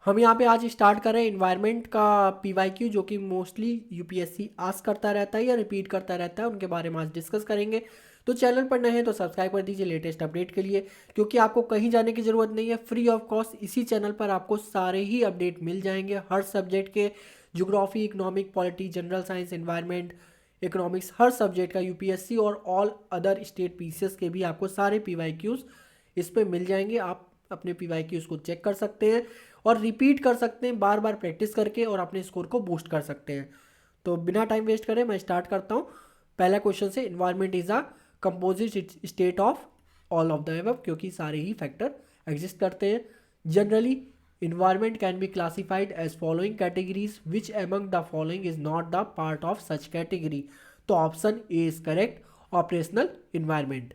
हम यहाँ पे आज स्टार्ट कर रहे हैं इन्वायरमेंट का पीवाईक्यू, जो कि मोस्टली यूपीएससी आस्क करता रहता है या रिपीट करता रहता है, उनके बारे में आज डिस्कस करेंगे। तो चैनल पर नए हैं तो सब्सक्राइब कर दीजिए लेटेस्ट अपडेट के लिए, क्योंकि आपको कहीं जाने की ज़रूरत नहीं है। फ्री ऑफ कॉस्ट इसी चैनल पर आपको सारे ही अपडेट मिल जाएंगे, हर सब्जेक्ट के, geography, economic, polity, general science, environment, economics, हर सब्जेक्ट का, यूपीएससी और ऑल अदर स्टेट पीसीएस के भी आपको सारे पीवाईक्यूज़ इस पे मिल जाएंगे। आप अपने पीवाईक्यूज़ को चेक कर सकते हैं और रिपीट कर सकते हैं, बार बार प्रैक्टिस करके, और अपने स्कोर को बूस्ट कर सकते हैं। तो बिना टाइम वेस्ट करें मैं स्टार्ट करता हूँ पहला क्वेश्चन से। Environment is a composite state of all of the above, क्योंकि सारे ही फैक्टर एग्जिस्ट करते हैं। Generally environment can be classified as following categories, which among the following is not the part of such category. तो option A is correct, operational environment.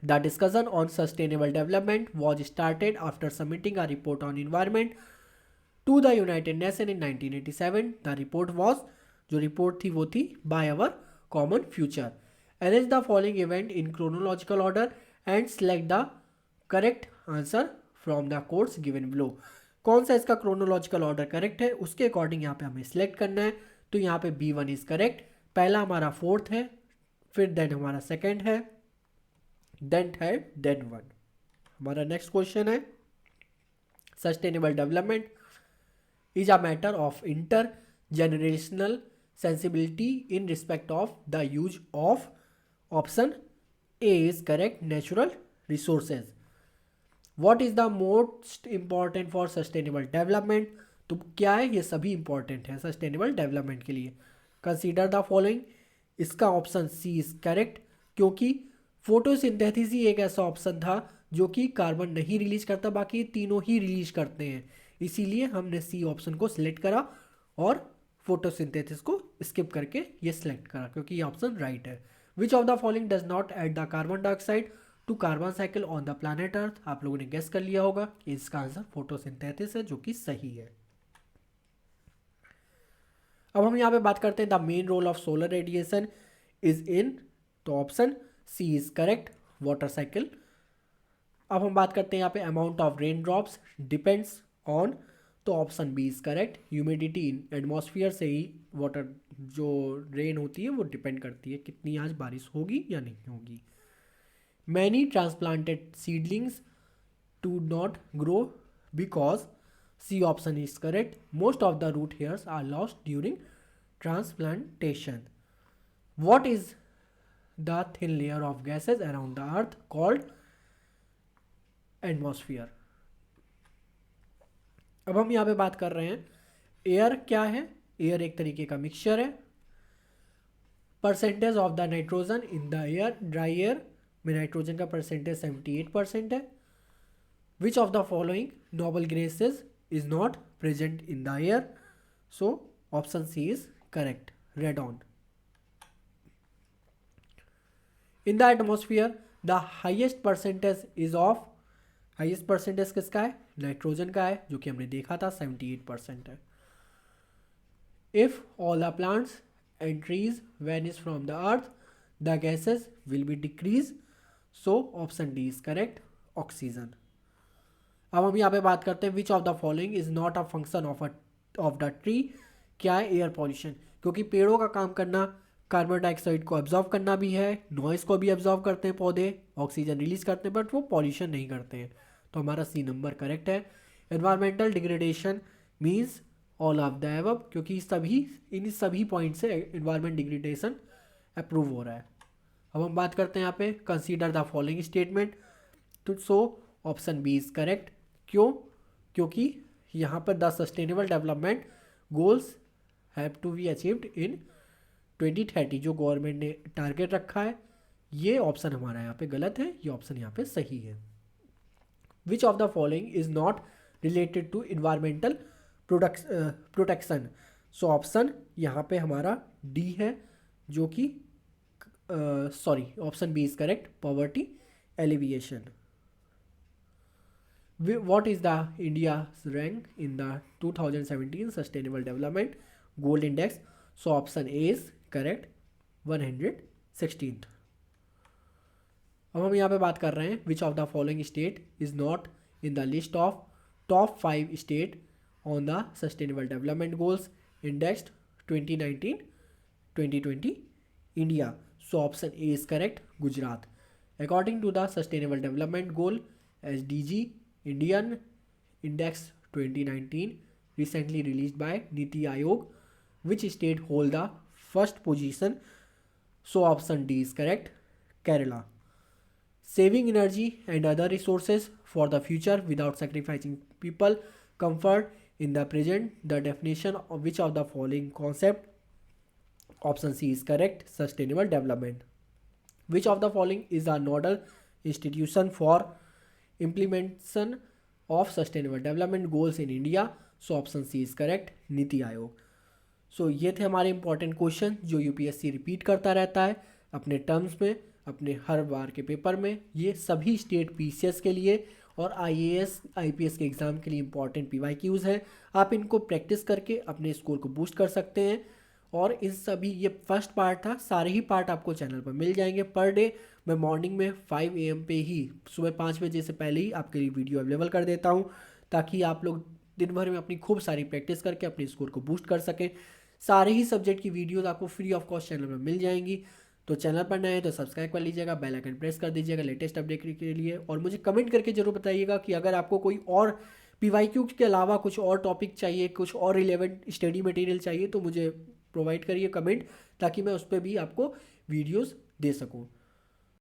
The discussion on sustainable development was started after submitting a report on environment to the United Nations in 1987. The report was, जो report थी वो थी by our common future. Arrange the following event in chronological order and select the correct answer from the codes given below. कौन सा इसका chronological order correct है उसके according यहाँ पे हमें सिलेक्ट करना है। तो यहाँ पे B1 इज करेक्ट, पहला हमारा फोर्थ है, फिर देन हमारा सेकंड है, देन थर्ड, देन वन। हमारा नेक्स्ट क्वेश्चन है, sustainable development is a matter of inter generational sensibility in respect of the use of, option A is correct, natural resources. What is the most important for sustainable development, तो क्या है, ये सभी important है sustainable development के लिए। Consider the following, इसका option C is correct, क्योंकि फोटोसिंथेसिस ही एक ऐसा ऑप्शन था जो कि कार्बन नहीं रिलीज करता, बाकी तीनों ही रिलीज करते हैं, इसीलिए हमने सी ऑप्शन को सिलेक्ट करा और फोटोसिंथेसिस को स्किप करके ये सिलेक्ट करा, क्योंकि ये ऑप्शन राइट है। Which of the following does not add the carbon dioxide to carbon cycle on the planet earth. आप लोगों ने गेस कर लिया होगा कि इसका आंसर फोटोसिंथेसिस है, जो कि सही है। अब हम यहाँ पे बात करते हैं the main role of solar radiation is in, तो option C is correct, water cycle. अब हम बात करते हैं यहाँ पे amount of rain drops depends on, तो option B is correct, humidity in atmosphere से ही वाटर जो रेन होती है वो डिपेंड करती है कितनी आज बारिश होगी या नहीं होगी। Many transplanted seedlings to not grow because, C option is correct, most of the root hairs are lost during transplantation. What is the thin layer of gases around the earth called atmosphere. अब हम यहाँ पे बात कर रहे हैं air क्या है। एयर एक तरीके का मिक्सचर है। Percentage of the nitrogen in the air, dry air में नाइट्रोजन का परसेंटेज 78% है। Which of the following noble gases is not present in the air, so option C is correct, radon. In the atmosphere the highest percentage is of, highest percentage किसका है, nitrogen का है, जो कि हमने देखा था 78% है। If all the plants and trees vanish from the earth the gases will be decrease, so option D is correct, oxygen. अब हम यहाँ पे बात करते हैं विच of the following is not a function of the tree, क्या है, air pollution, क्योंकि पेड़ों का काम करना कार्बन डाइऑक्साइड को एब्जॉर्व करना भी है, नॉइस को भी एब्जॉर्व करते हैं पौधे, ऑक्सीजन रिलीज करते हैं, बट वो पॉल्यूशन नहीं करते हैं। तो हमारा सी नंबर करेक्ट है। Environmental degradation means all of the above, क्योंकि इन सभी पॉइंट से एनवायरमेंट डिग्रेडेशन अप्रूव हो रहा है। अब हम बात करते हैं यहाँ पे कंसीडर द फॉलोइंग स्टेटमेंट, तो so option B is correct. क्यों, क्योंकि यहाँ पर the sustainable development goals have to be achieved in 2030, जो गवर्नमेंट ने टारगेट रखा है, ये ऑप्शन हमारा यहाँ पे गलत है, ये ऑप्शन यहाँ पे सही है। Which of the following is not related to environmental protection, so option यहाँ पे हमारा डी है, जो कि sorry option B is correct, poverty alleviation. What is the India's rank in the 2017 Sustainable Development Goal Index? So option A is correct, 116th. अब हम यहाँ पे बात कर रहे हैं विच of the following state is not in the list of top 5 state on the sustainable development goals indexed 2019-2020 India. So option A is correct, Gujarat. According to the Sustainable Development Goal SDG Indian Index 2019 recently released by Niti Aayog, which state hold the first position? So option D is correct, Kerala. Saving energy and other resources for the future without sacrificing people comfort in the present. The definition of which of the following concept? Option C is correct, sustainable development. Which of the following is a nodal institution for implementation of sustainable development goals in India? So option C is correct, NITI Aayog. सो ये थे हमारे important question जो UPSC repeat करता रहता है अपने terms में, अपने हर बार के पेपर में. ये सभी स्टेट पीसीएस के लिए और आईएएस आईपीएस के एग्ज़ाम के लिए इंपॉर्टेंट पीवाईक्यूज़ हैं. आप इनको प्रैक्टिस करके अपने स्कोर को बूस्ट कर सकते हैं. और इस सभी, ये फर्स्ट पार्ट था, सारे ही पार्ट आपको चैनल पर मिल जाएंगे पर डे. मैं मॉर्निंग में 5 AM पे ही, सुबह 5 बजे से पहले ही आपके लिए वीडियो अवेलेबल कर देता हूँ ताकि आप लोग दिन भर में अपनी खूब सारी प्रैक्टिस करके अपने स्कोर को बूस्ट कर सकें. सारे ही सब्जेक्ट की वीडियोस आपको फ्री ऑफ कॉस्ट चैनल में मिल जाएंगी. तो चैनल पर नए हैं तो सब्सक्राइब कर लीजिएगा, बेल आइकन प्रेस कर दीजिएगा लेटेस्ट अपडेट के लिए. और मुझे कमेंट करके जरूर बताइएगा कि अगर आपको कोई और पीवाईक्यू के अलावा कुछ और टॉपिक चाहिए, कुछ और रिलेवेंट स्टडी मटेरियल चाहिए तो मुझे प्रोवाइड करिए कमेंट, ताकि मैं उस पर भी आपको वीडियोस दे सकूं.